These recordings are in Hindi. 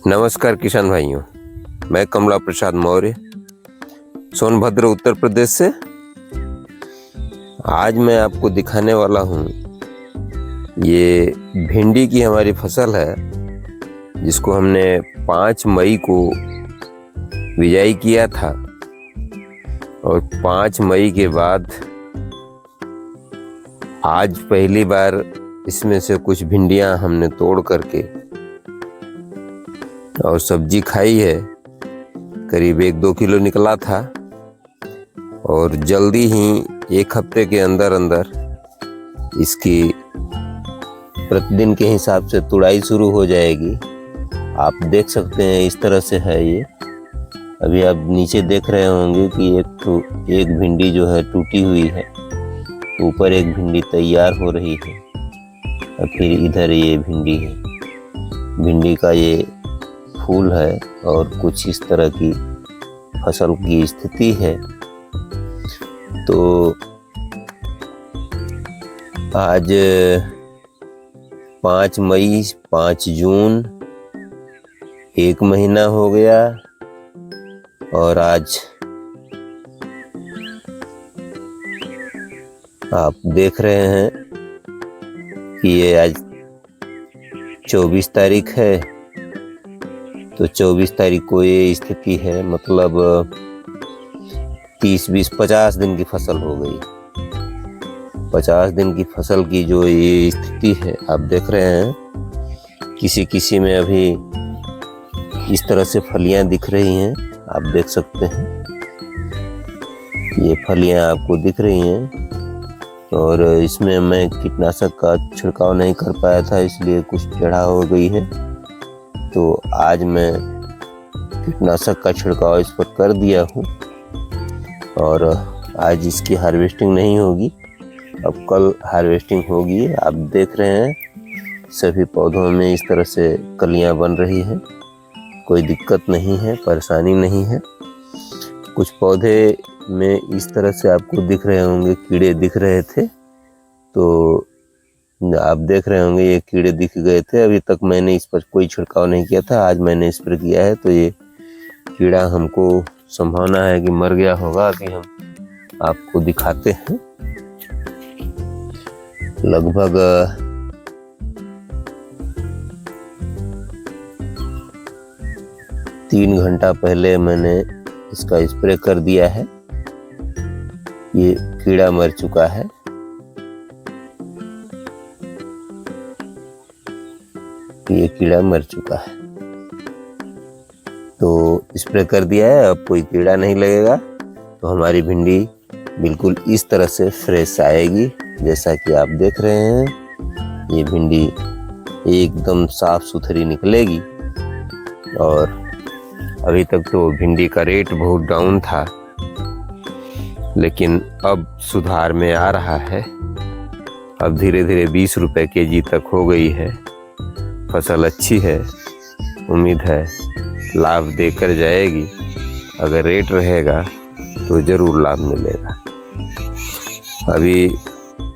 नमस्कार किसान भाइयों, मैं कमला प्रसाद मौर्य सोनभद्र उत्तर प्रदेश से। आज मैं आपको दिखाने वाला हूँ, ये भिंडी की हमारी फसल है जिसको हमने 5 मई को बिजाई किया था और 5 मई के बाद आज पहली बार इसमें से कुछ भिंडियाँ हमने तोड़ करके और सब्जी खाई है। करीब 1-2 किलो निकला था और जल्दी ही 1 हफ्ते के अंदर अंदर इसकी प्रतिदिन के हिसाब से तुड़ाई शुरू हो जाएगी। आप देख सकते हैं इस तरह से है ये। अभी आप नीचे देख रहे होंगे कि एक भिंडी जो है टूटी हुई है, ऊपर एक भिंडी तैयार हो रही है और फिर इधर ये भिंडी है। भिंडी का ये फूल है और कुछ इस तरह की फसल की स्थिति है। तो आज 5 मई 5 जून 1 महीना हो गया और आज आप देख रहे हैं कि ये आज 24 तारीख है। तो 24 तारीख को ये स्थिति है, मतलब 30-20-50 दिन की फसल हो गई। 50 दिन की फसल की जो ये स्थिति है आप देख रहे हैं। किसी किसी में अभी इस तरह से फलियां दिख रही हैं, आप देख सकते हैं। ये फलियां आपको दिख रही हैं और इसमें मैं कीटनाशक का छिड़काव नहीं कर पाया था, इसलिए कुछ टेढ़ा हो गई है। तो आज मैं कीटनाशक का छिड़काव इस पर कर दिया हूँ और आज इसकी हार्वेस्टिंग नहीं होगी, अब कल हार्वेस्टिंग होगी। आप देख रहे हैं सभी पौधों में इस तरह से कलियां बन रही हैं, कोई दिक्कत नहीं है, परेशानी नहीं है। कुछ पौधे में इस तरह से आपको दिख रहे होंगे, कीड़े दिख रहे थे, तो आप देख रहे होंगे ये कीड़े दिख गए थे। अभी तक मैंने इस पर कोई छिड़काव नहीं किया था, आज मैंने स्प्रे किया है। तो ये कीड़ा हमको संभावना है कि मर गया होगा। अभी हम आपको दिखाते हैं। लगभग 3 घंटा पहले मैंने इसका स्प्रे कर दिया है। ये कीड़ा मर चुका है। ये कीड़ा मर चुका है, तो स्प्रे कर दिया है, अब कोई कीड़ा नहीं लगेगा। तो हमारी भिंडी बिल्कुल इस तरह से फ्रेश आएगी, जैसा कि आप देख रहे हैं। ये भिंडी एकदम साफ सुथरी निकलेगी। और अभी तक तो भिंडी का रेट बहुत डाउन था, लेकिन अब सुधार में आ रहा है। अब धीरे धीरे 20 रुपए केजी तक हो गई है। फसल अच्छी है, उम्मीद है लाभ देकर जाएगी। अगर रेट रहेगा तो ज़रूर लाभ मिलेगा। अभी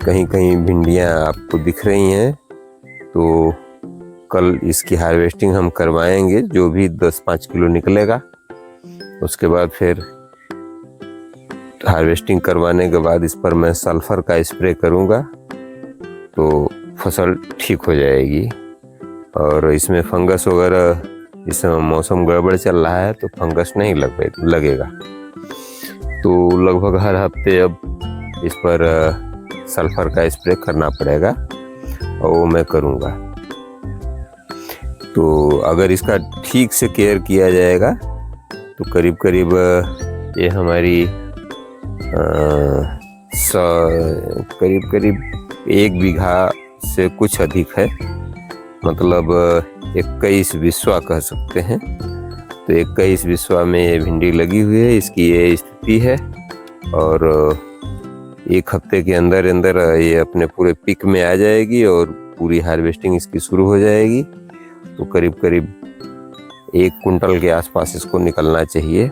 कहीं कहीं भिंडियाँ आपको दिख रही हैं, तो कल इसकी हार्वेस्टिंग हम करवाएंगे। जो भी 10-5 किलो निकलेगा, उसके बाद फिर हार्वेस्टिंग करवाने के बाद इस पर मैं सल्फर का स्प्रे करूँगा, तो फसल ठीक हो जाएगी। और इसमें फंगस वगैरह, इस समय मौसम गड़बड़ चल रहा है तो फंगस नहीं लगेगा। तो लगभग हर हफ्ते अब इस पर सल्फर का स्प्रे करना पड़ेगा और वो मैं करूँगा। तो अगर इसका ठीक से केयर किया जाएगा तो करीब करीब ये हमारी करीब 1 बीघा से कुछ अधिक है, मतलब 21 बिस्वा कह सकते हैं। तो 21 बिस्वा में ये भिंडी लगी हुई है। इसकी ये स्थिति है और 1 हफ्ते के अंदर अंदर ये अपने पूरे पीक में आ जाएगी और पूरी हार्वेस्टिंग इसकी शुरू हो जाएगी। तो करीब करीब 1 कुंटल के आसपास इसको निकलना चाहिए।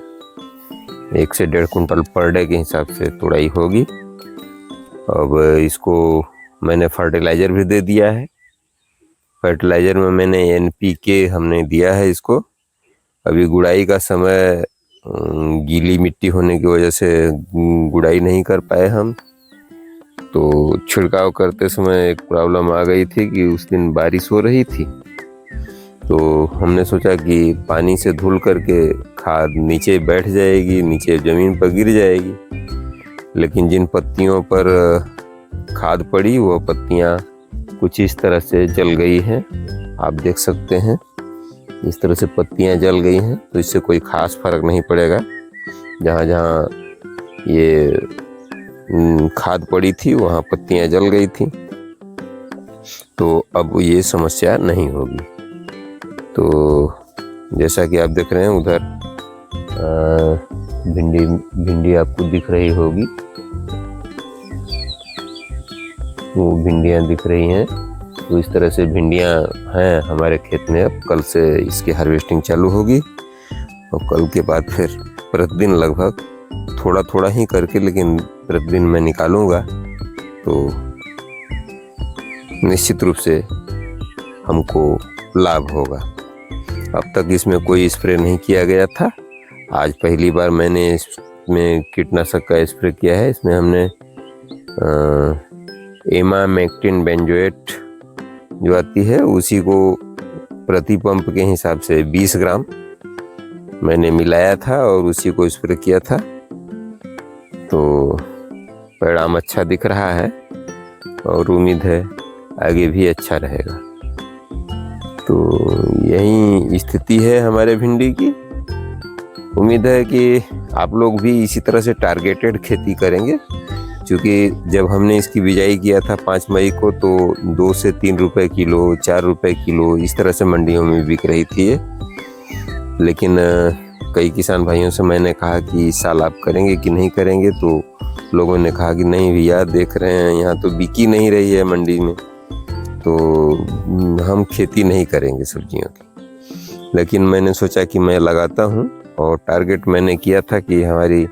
1 से 1.5 कुंटल पर डे के हिसाब से तुड़ाई होगी। अब इसको मैंने फर्टिलाइज़र भी दे दिया है फर्टिलाइज़र में मैंने NPK हमने दिया है इसको। अभी गुड़ाई का समय गीली मिट्टी होने की वजह से गुड़ाई नहीं कर पाए हम, तो छिड़काव करते समय एक प्रॉब्लम आ गई थी कि उस दिन बारिश हो रही थी, तो हमने सोचा कि पानी से धुल करके खाद नीचे बैठ जाएगी, नीचे ज़मीन पर गिर जाएगी। लेकिन जिन पत्तियों पर खाद पड़ी वो पत्तियां कुछ इस तरह से जल गई हैं, आप देख सकते हैं इस तरह से पत्तियां जल गई हैं। तो इससे कोई ख़ास फर्क नहीं पड़ेगा, जहाँ जहाँ ये खाद पड़ी थी वहाँ पत्तियां जल गई थी, तो अब ये समस्या नहीं होगी। तो जैसा कि आप देख रहे हैं उधर भिंडी आपको दिख रही होगी, वो भिंडियाँ दिख रही हैं। तो इस तरह से भिंडियाँ हैं हमारे खेत में। अब कल से इसकी हार्वेस्टिंग चालू होगी और कल के बाद फिर प्रतिदिन लगभग थोड़ा थोड़ा ही करके, लेकिन प्रतिदिन मैं निकालूंगा, तो निश्चित रूप से हमको लाभ होगा। अब तक इसमें कोई स्प्रे नहीं किया गया था, आज पहली बार मैंने इसमें कीटनाशक का स्प्रे किया है। इसमें हमने इमामेक्टिन बेंजोएट जो आती है उसी को प्रति पंप के हिसाब से 20 ग्राम मैंने मिलाया था और उसी को स्प्रे किया था। तो परिणाम अच्छा दिख रहा है और उम्मीद है आगे भी अच्छा रहेगा। तो यही स्थिति है हमारे भिंडी की। उम्मीद है कि आप लोग भी इसी तरह से टारगेटेड खेती करेंगे, क्योंकि जब हमने इसकी बिजाई किया था 5 मई को तो 2 से 3 रुपए किलो, 4 रुपए किलो इस तरह से मंडियों में बिक रही थी ये। लेकिन कई किसान भाइयों से मैंने कहा कि इस साल आप करेंगे कि नहीं करेंगे, तो लोगों ने कहा कि नहीं भैया, देख रहे हैं यहाँ तो बिकी नहीं रही है मंडी में, तो हम खेती नहीं करेंगे सब्जियों की। लेकिन मैंने सोचा कि मैं लगाता हूँ और टारगेट मैंने किया था कि हमारी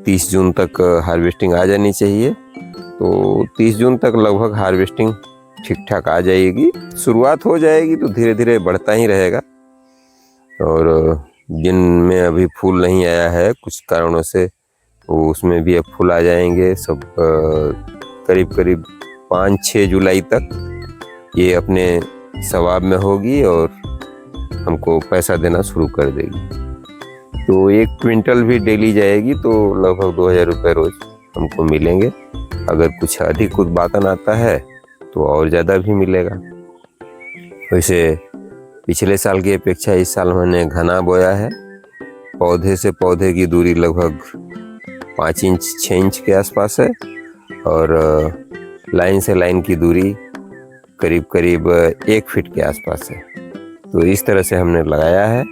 30 जून तक हार्वेस्टिंग आ जानी चाहिए। तो 30 जून तक लगभग हार्वेस्टिंग ठीक ठाक आ जाएगी, शुरुआत हो जाएगी तो धीरे धीरे बढ़ता ही रहेगा। और जिनमें अभी फूल नहीं आया है कुछ कारणों से, वो उसमें भी अब फूल आ जाएंगे सब। करीब करीब 5-6 जुलाई तक ये अपने सवाब में होगी और हमको पैसा देना शुरू कर देगी। तो 1 क्विंटल भी डेली जाएगी तो लगभग 2000 रुपये रोज हमको मिलेंगे। अगर कुछ अधिक उत्पादन आता है तो और ज़्यादा भी मिलेगा। वैसे पिछले साल की अपेक्षा इस साल मैंने घना बोया है। पौधे से पौधे की दूरी लगभग 5 इंच 6 इंच के आसपास है और लाइन से लाइन की दूरी करीब करीब 1 फीट के आसपास है। तो इस तरह से हमने लगाया है।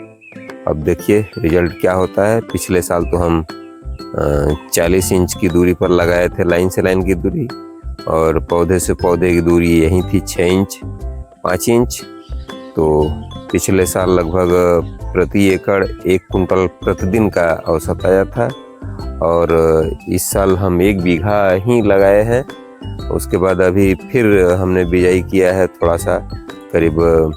अब देखिए रिजल्ट क्या होता है। पिछले साल तो हम 40 इंच की दूरी पर लगाए थे, लाइन से लाइन की दूरी, और पौधे से पौधे की दूरी यही थी 6 इंच 5 इंच। तो पिछले साल लगभग प्रति एकड़ 1 कुंटल प्रतिदिन का औसत आया था और इस साल हम 1 बीघा ही लगाए हैं। उसके बाद अभी फिर हमने बिजाई किया है, थोड़ा सा करीब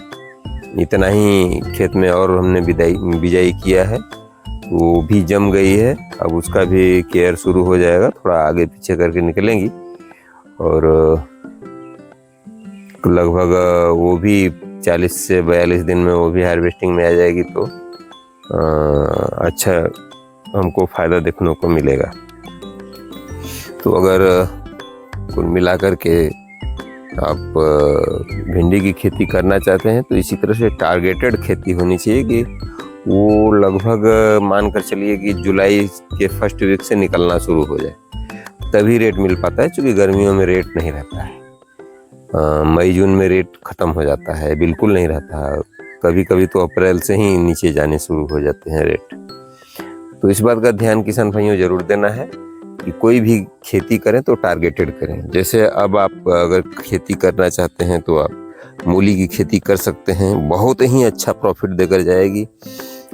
इतना ही खेत में और हमने बिजाई किया है, वो भी जम गई है। अब उसका भी केयर शुरू हो जाएगा, थोड़ा आगे पीछे करके निकलेंगी और लगभग वो भी 40 से 42 दिन में वो भी हार्वेस्टिंग में आ जाएगी। तो अच्छा हमको फ़ायदा देखने को मिलेगा। तो अगर कुल मिलाकर के आप भिंडी की खेती करना चाहते हैं तो इसी तरह से टारगेटेड खेती होनी चाहिए कि वो लगभग मान कर चलिए कि जुलाई के फर्स्ट वीक से निकलना शुरू हो जाए, तभी रेट मिल पाता है। क्योंकि गर्मियों में रेट नहीं रहता है, मई जून में रेट ख़त्म हो जाता है, बिल्कुल नहीं रहता। कभी कभी तो अप्रैल से ही नीचे जाने शुरू हो जाते हैं रेट। तो इस बात का ध्यान किसान भाइयों ज़रूर देना है कि कोई भी खेती करें तो टारगेटेड करें। जैसे अब आप अगर खेती करना चाहते हैं तो आप मूली की खेती कर सकते हैं, बहुत ही अच्छा प्रॉफिट देकर जाएगी।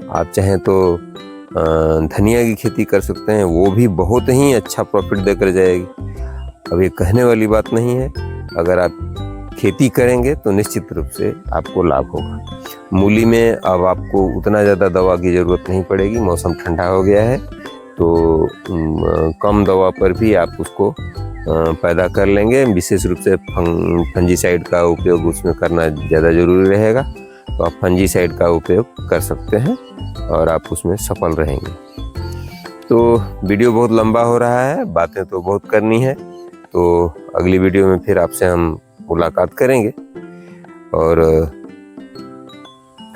आप चाहें तो धनिया की खेती कर सकते हैं, वो भी बहुत ही अच्छा प्रॉफिट देकर जाएगी। अब ये कहने वाली बात नहीं है। अगर आप खेती करेंगे तो निश्चित रूप से आपको लाभ होगा। मूली में अब आपको उतना ज़्यादा दवा की ज़रूरत नहीं पड़ेगी, मौसम ठंडा हो गया है तो कम दवा पर भी आप उसको पैदा कर लेंगे। विशेष रूप से फंजीसाइड का उपयोग उसमें करना ज़्यादा ज़रूरी रहेगा, तो आप फंजीसाइड का उपयोग कर सकते हैं और आप उसमें सफल रहेंगे। तो वीडियो बहुत लंबा हो रहा है, बातें तो बहुत करनी है, तो अगली वीडियो में फिर आपसे हम मुलाकात करेंगे और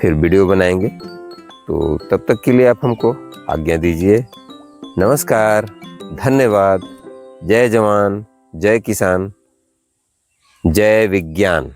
फिर वीडियो बनाएंगे। तो तब तक के लिए आप हमको आज्ञा दीजिए। नमस्कार, धन्यवाद। जय जवान, जय किसान, जय विज्ञान।